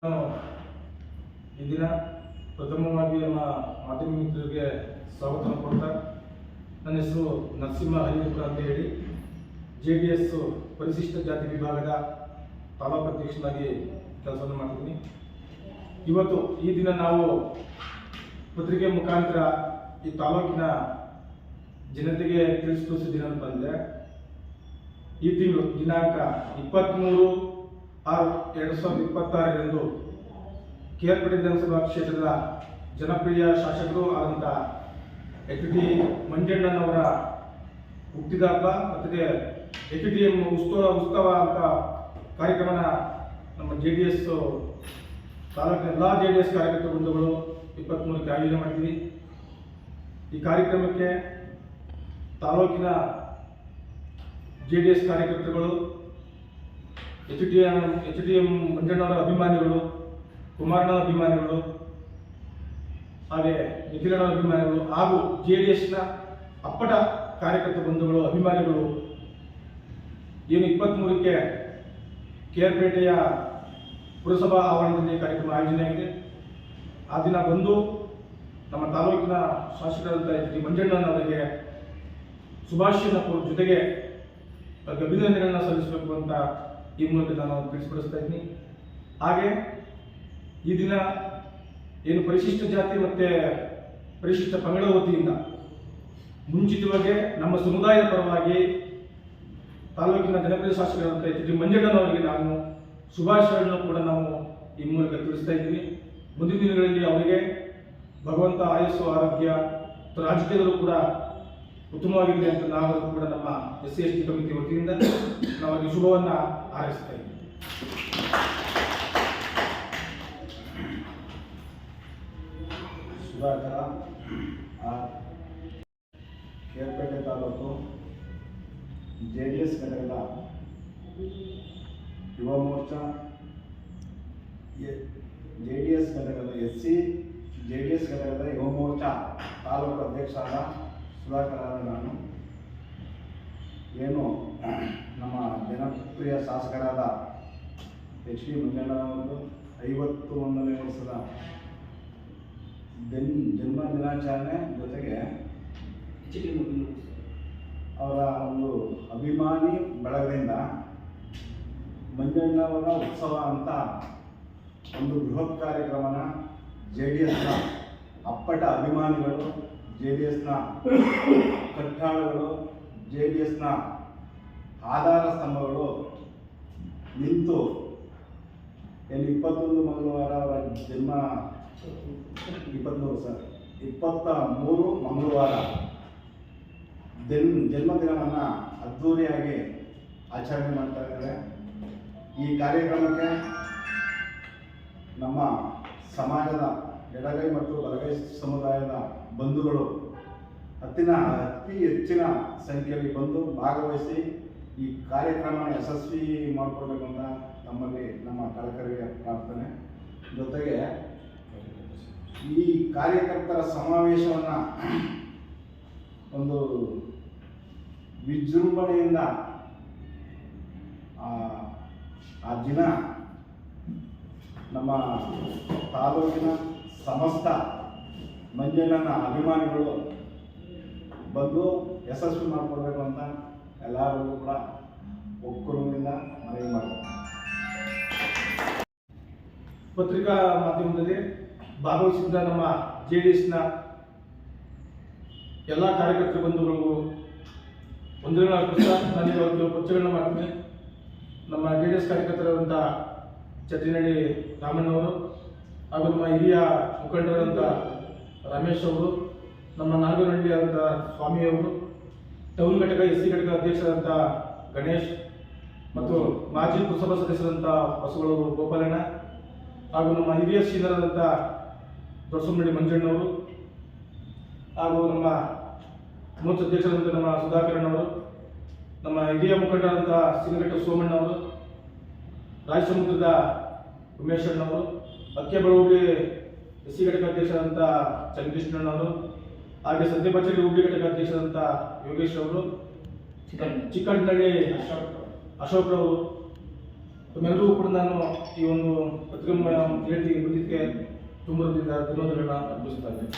ನಾನು ಈ ದಿನ ಪ್ರಥಮವಾಗಿ ನಮ್ಮ ಮಾಧ್ಯಮ ಮಿತ್ರರಿಗೆ ಸ್ವಾಗತ ಕೊಡ್ತಾ, ನನ್ನ ಹೆಸರು ನರಸಿಂಹ ಹರಿಪುರ ಅಂತ ಹೇಳಿ JDS ಪರಿಶಿಷ್ಟ ಜಾತಿ ವಿಭಾಗದ ತಾಲೂಕು ಅಧ್ಯಕ್ಷನಾಗಿ ಕೆಲಸವನ್ನು ಮಾಡ್ತಿದ್ದೀನಿ. ಇವತ್ತು ಈ ದಿನ ನಾವು ಪತ್ರಿಕೆ ಮುಖಾಂತರ ಈ ತಾಲೂಕಿನ ಜನತೆಗೆ ತಿಳಿಸಿದ ಅಂತಂದರೆ, ಈ ತಿಂಗಳು ದಿನಾಂಕ 23/6/2026 ಕೇರ್ಪೇಟೆ ವಿಧಾನಸಭಾ ಕ್ಷೇತ್ರದ ಜನಪ್ರಿಯ ಶಾಸಕರು ಆದಂಥ HT ಮಂಜಣ್ಣನವರ ಹುಟ್ಟಿದ ಹಬ್ಬ ಮತ್ತು HTM ಉತ್ಸವ ಅಂತ ಕಾರ್ಯಕ್ರಮನ ನಮ್ಮ JDS ತಾಲೂಕಿನ ಎಲ್ಲ JDS ಕಾರ್ಯಕರ್ತ ವೃಂದಗಳು 23ಕ್ಕೆ ಆಯೋಜನೆ ಮಾಡಿದ್ದೀವಿ. ಈ ಕಾರ್ಯಕ್ರಮಕ್ಕೆ ತಾಲೂಕಿನ JDS ಕಾರ್ಯಕರ್ತರುಗಳು, HTM ಮಂಜಣ್ಣವರ ಅಭಿಮಾನಿಗಳು, ಕುಮಾರಣ್ಣನ ಅಭಿಮಾನಿಗಳು, ಹಾಗೆ ನಿಖಿಲಣ್ಣನ ಅಭಿಮಾನಿಗಳು ಹಾಗೂ JDSನ ಅಪ್ಪಟ ಕಾರ್ಯಕರ್ತ ಬಂಧುಗಳು, ಅಭಿಮಾನಿಗಳು ಏನು 23ಕ್ಕೆ ಕೇರ್ಪೇಟೆಯ ಪುರಸಭಾ ಆವರಣದಲ್ಲಿ ಕಾರ್ಯಕ್ರಮ ಆಯೋಜನೆ ಆಗಿದೆ. ಆ ದಿನ ಬಂದು ನಮ್ಮ ತಾಲೂಕಿನ ಶಾಸಕರಾದಂಥ HT ಮಂಜಣ್ಣನವರಿಗೆ ಶುಭಾಶಯನ ಜೊತೆಗೆ ಅಭಿನಂದನೆಗಳನ್ನ ಸಲ್ಲಿಸಬೇಕು ಅಂತ ಈ ಮೂಲಕ ನಾನು ತಿಳಿಸಿಪಡಿಸ್ತಾ ಇದ್ದೀನಿ. ಹಾಗೆ ಈ ದಿನ ಏನು ಪರಿಶಿಷ್ಟ ಜಾತಿ ಮತ್ತು ಪರಿಶಿಷ್ಟ ಪಂಗಡ ವತಿಯಿಂದ ಮುಂಚಿತವಾಗಿ ನಮ್ಮ ಸಮುದಾಯದ ಪರವಾಗಿ ತಾಲೂಕಿನ ಜನಪ್ರಿಯ ಶಾಸಕರಾದಂಥ HT ಮಂಜಣ್ಣನವರಿಗೆ ನಾನು ಶುಭಾಶಯಗಳನ್ನು ಕೂಡ ನಾವು ಈ ಮೂಲಕ ತಿಳಿಸ್ತಾ ಇದ್ದೀವಿ. ಮುಂದಿನ ದಿನಗಳಲ್ಲಿ ಅವರಿಗೆ ಭಗವಂತ ಆಯಸ್ಸು, ಆರೋಗ್ಯ, ರಾಜಕೀಯದಲ್ಲೂ ಕೂಡ ಉತ್ತಮವಾಗಿದೆ ಅಂತ ನಾವು ಕೂಡ ನಮ್ಮ SC/ST ಕಮಿಟಿ ವತಿಯಿಂದ ನಾವು ಅವರಿಗೆ ಶುಭವನ್ನು ಹಾರೈಸ್ತಾ ಇದ್ದೀವಿ. ಸುಧಾಕರ ಕೇರ್ಪೇಟೆ ತಾಲೂಕು JDS ಘಟಕದ ಯುವ ಮೋರ್ಚಾ, JDS ಘಟಕದ SC JDS ಘಟಕದ ಯುವ ಮೋರ್ಚಾ ತಾಲೂಕು ಅಧ್ಯಕ್ಷರಾದ ಸುಧಾಕರ ನಾನು ಏನು ನಮ್ಮ ಜನಪ್ರಿಯ ಶಾಸಕರಾದ HT ಮಂಜಣ್ಣನವರು 51ನೇ ವರ್ಷದ ಜನ್ಮ ದಿನಾಚರಣೆ ಜೊತೆಗೆ ಅವರ ಒಂದು ಅಭಿಮಾನಿ ಬಳಗದಿಂದ ಮಂಜಣ್ಣವರ ಉತ್ಸವ ಅಂತ ಒಂದು ಬೃಹತ್ ಕಾರ್ಯಕ್ರಮನ JDSನ ಅಪ್ಪಟ ಅಭಿಮಾನಿಗಳು, JDSನ ಕಟ್ಟಾಳುಗಳು, JDSನ ಆಧಾರ ಸ್ತಂಭಗಳು ನಿಂತು 21 ಮಂಗಳವಾರ ಅವರ ಜನ್ಮ 23 ಮಂಗಳವಾರ ಜನ್ಮದಿನವನ್ನು ಅದ್ಧೂರಿಯಾಗಿ ಆಚರಣೆ ಮಾಡ್ತಾ ಇದ್ದಾರೆ. ಈ ಕಾರ್ಯಕ್ರಮಕ್ಕೆ ನಮ್ಮ ಸಮಾಜದ ಎಡಗೈ ಮತ್ತು ಬಲಗೈ ಸಮುದಾಯದ ಬಂಧುಗಳು ಅತಿ ಹೆಚ್ಚಿನ ಸಂಖ್ಯೆಯಲ್ಲಿ ಬಂದು ಭಾಗವಹಿಸಿ ಈ ಕಾರ್ಯಕ್ರಮ ಯಶಸ್ವಿ ಮಾಡಿಕೊಡ್ಬೇಕು ಅಂತ ನಮ್ಮಲ್ಲಿ ನಮ್ಮ ಕಳಕಳಿಯ ಪ್ರಾರ್ಥನೆ. ಜೊತೆಗೆ ಈ ಕಾರ್ಯಕರ್ತರ ಸಮಾವೇಶವನ್ನು ಒಂದು ವಿಜೃಂಭಣೆಯಿಂದ ಆ ದಿನ ನಮ್ಮ ತಾಲೂಕಿನ ಸಮಸ್ತ ಮಂಜಣ್ಣನ ಅಭಿಮಾನಿಗಳು ಬಂದು ಯಶಸ್ವಿ ಮಾಡಿಕೊಡ್ಬೇಕು ಅಂತ ಎಲ್ಲರಿಗೂ ಕೂಡ ಒಕ್ಕೂರಿನಿಂದ ಮನವಿ ಮಾಡ್ತಾರೆ. ಪತ್ರಿಕಾ ಮಾಧ್ಯಮದಲ್ಲಿ ಭಾಗವಹಿಸಿದ ನಮ್ಮ JDSನ ಎಲ್ಲ ಕಾರ್ಯಕರ್ತರ ಬಂಧುಗಳಿಗೂ ಒಂದರಿಂದ ನನಗೆ ಕೆಲವು ಪರಿಚಯಗಳನ್ನ ಮಾಡ್ತೀನಿ. ನಮ್ಮ JDS ಕಾರ್ಯಕರ್ತರಾದಂಥ ಚಟ್ಟಿನಳ್ಳಿ ರಾಮಣ್ಣವರು ಹಾಗೂ ನಮ್ಮ ಹಿರಿಯ ಮುಖಂಡರಾದಂಥ ರಮೇಶ್ ಅವರು, ನಮ್ಮ ನಾಗನಹಳ್ಳಿ ಆದಂಥ ಸ್ವಾಮಿಯವರು, ಟೌನ್ ಘಟಕ SC ಘಟಕ ಅಧ್ಯಕ್ಷರಾದಂಥ ಗಣೇಶ್ ಮತ್ತು ಮಾಜಿ ಪುರಸಭಾ ಸದಸ್ಯರಾದಂಥ ಬಸವಳವರು ಗೋಪಾಲಣ್ಣ ಹಾಗೂ ನಮ್ಮ ಹಿರಿಯ ಸೀನಿಯರಾದಂಥ ದೊಡ್ಡಸಮ್ಮನಹಳ್ಳಿ ಮಂಜಣ್ಣವರು ಹಾಗೂ ನಮ್ಮ ಮೂರ್ತ ಅಧ್ಯಕ್ಷರಾದಂಥ ನಮ್ಮ ಸುಧಾಕರಣ್ಣವರು, ನಮ್ಮ ಹಿರಿಯ ಮುಖಂಡರಾದಂಥ ಸಿಂಗಘಟ್ಟ ಸೋಮಣ್ಣವರು, ರಾಜಸಮುದ್ರದ ಉಮೇಶಣ್ಣವರು, ಅಕ್ಕೆಬಳ ಹುಬ್ಳಿ SC ಘಟಕ ಅಧ್ಯಕ್ಷರಾದಂಥ ಚಂದ್ರಕೃಷ್ಣಣ್ಣವರು, ಹಾಗೆ ಸದ್ಯಪಚಡಿ ಹುಬ್ಳಿ ಘಟಕ ಅಧ್ಯಕ್ಷರಾದಂಥ ಯೋಗೇಶ್ ಅವರು, ಚಿಕ್ಕಣ್ಣನಹಳ್ಳಿ ಅಶೋಕ್ ರವರು, ತಮ್ಮೆಲ್ಲರಿಗೂ ಕೂಡ ನಾನು ಈ ಒಂದು ಪತ್ರಿಕಾ ಹೇಳ್ತಿ ಬಂದಿದ್ದಕ್ಕೆ ತುಂಬ ಧನ್ಯವಾದಗಳನ್ನ ಅರ್ಪಿಸ್ತಾ ಇದ್ದೇನೆ.